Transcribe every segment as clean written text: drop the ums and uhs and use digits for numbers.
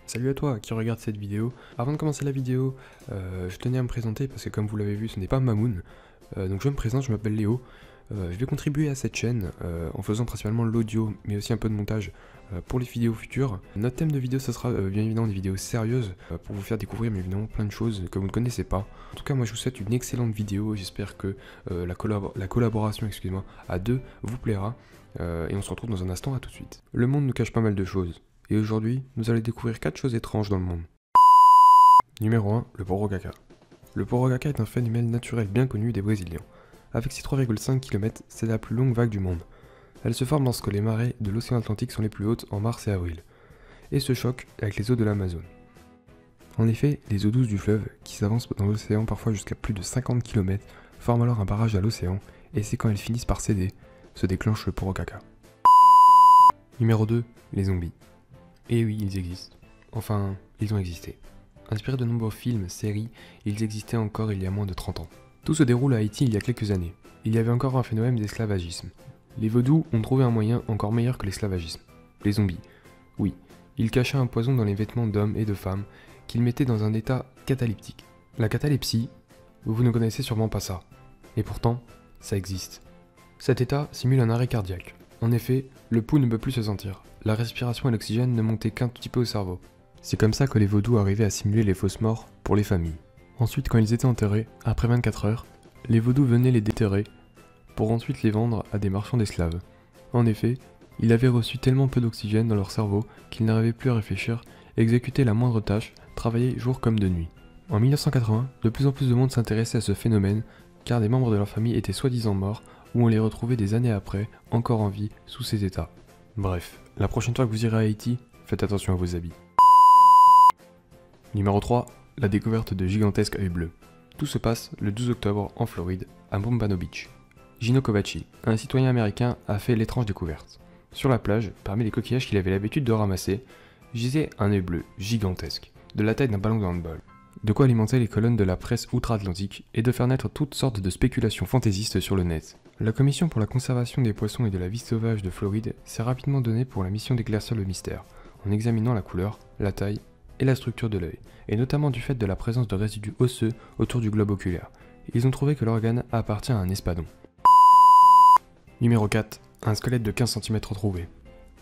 Salut à toi qui regarde cette vidéo. Avant de commencer la vidéo, je tenais à me présenter parce que comme vous l'avez vu, ce n'est pas Mamoun. Donc je me présente, je m'appelle Léo. Je vais contribuer à cette chaîne en faisant principalement l'audio, mais aussi un peu de montage pour les vidéos futures. Notre thème de vidéo, ce sera bien évidemment des vidéos sérieuses pour vous faire découvrir bien évidemment plein de choses que vous ne connaissez pas. En tout cas, moi je vous souhaite une excellente vidéo. J'espère que la collaboration, excusez-moi, à deux vous plaira. Et on se retrouve dans un instant, à tout de suite. Le monde nous cache pas mal de choses. Et aujourd'hui, nous allons découvrir 4 choses étranges dans le monde. Numéro 1, le pororocaca. Le pororocaca est un phénomène naturel bien connu des Brésiliens. Avec ses 3,5 km, c'est la plus longue vague du monde. Elle se forme lorsque les marées de l'océan Atlantique sont les plus hautes en mars et avril, et se choquent avec les eaux de l'Amazone. En effet, les eaux douces du fleuve, qui s'avancent dans l'océan parfois jusqu'à plus de 50 km, forment alors un barrage à l'océan, et c'est quand elles finissent par céder, se déclenche le pororocaca. Numéro 2, les zombies. Et oui, ils existent. Enfin, ils ont existé. Inspirés de nombreux films, séries, ils existaient encore il y a moins de 30 ans. Tout se déroule à Haïti il y a quelques années. Il y avait encore un phénomène d'esclavagisme. Les vaudous ont trouvé un moyen encore meilleur que l'esclavagisme. Les zombies. Oui, ils cachaient un poison dans les vêtements d'hommes et de femmes qu'ils mettaient dans un état cataleptique. La catalepsie, vous ne connaissez sûrement pas ça. Et pourtant, ça existe. Cet état simule un arrêt cardiaque. En effet, le pouls ne peut plus se sentir. La respiration et l'oxygène ne montaient qu'un tout petit peu au cerveau. C'est comme ça que les vaudous arrivaient à simuler les fausses morts pour les familles. Ensuite, quand ils étaient enterrés, après 24 heures, les vaudous venaient les déterrer pour ensuite les vendre à des marchands d'esclaves. En effet, ils avaient reçu tellement peu d'oxygène dans leur cerveau qu'ils n'arrivaient plus à réfléchir, exécuter la moindre tâche, travailler jour comme de nuit. En 1980, de plus en plus de monde s'intéressait à ce phénomène car des membres de leur famille étaient soi-disant morts ou on les retrouvait des années après, encore en vie, sous ces états. Bref, la prochaine fois que vous irez à Haïti, faites attention à vos habits. Numéro 3, la découverte de gigantesques œils bleus. Tout se passe le 12 octobre en Floride, à Pompano Beach. Gino Kovacci, un citoyen américain, a fait l'étrange découverte. Sur la plage, parmi les coquillages qu'il avait l'habitude de ramasser, gisait un œil bleu gigantesque, de la taille d'un ballon de handball. De quoi alimenter les colonnes de la presse outre-Atlantique et de faire naître toutes sortes de spéculations fantaisistes sur le net. La Commission pour la conservation des poissons et de la vie sauvage de Floride s'est rapidement donnée pour la mission d'éclaircir le mystère, en examinant la couleur, la taille et la structure de l'œil, et notamment du fait de la présence de résidus osseux autour du globe oculaire. Ils ont trouvé que l'organe appartient à un espadon. Numéro 4. Un squelette de 15 cm retrouvé.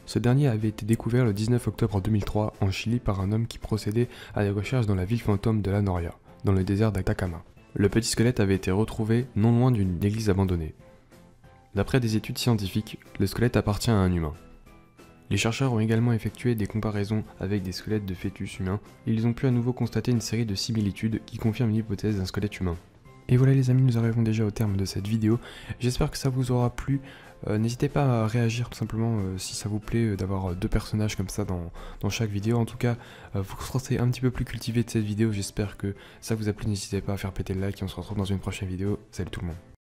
Ce dernier avait été découvert le 19 octobre 2003 en Chili par un homme qui procédait à des recherches dans la ville fantôme de La Noria, dans le désert d'Atacama. Le petit squelette avait été retrouvé non loin d'une église abandonnée. D'après des études scientifiques, le squelette appartient à un humain. Les chercheurs ont également effectué des comparaisons avec des squelettes de fœtus humains et ils ont pu à nouveau constater une série de similitudes qui confirment l'hypothèse d'un squelette humain. Et voilà les amis, nous arrivons déjà au terme de cette vidéo. J'espère que ça vous aura plu. N'hésitez pas à réagir tout simplement si ça vous plaît d'avoir deux personnages comme ça dans chaque vidéo. En tout cas, vous serez un petit peu plus cultivé de cette vidéo. J'espère que ça vous a plu. N'hésitez pas à faire péter le like et on se retrouve dans une prochaine vidéo. Salut tout le monde.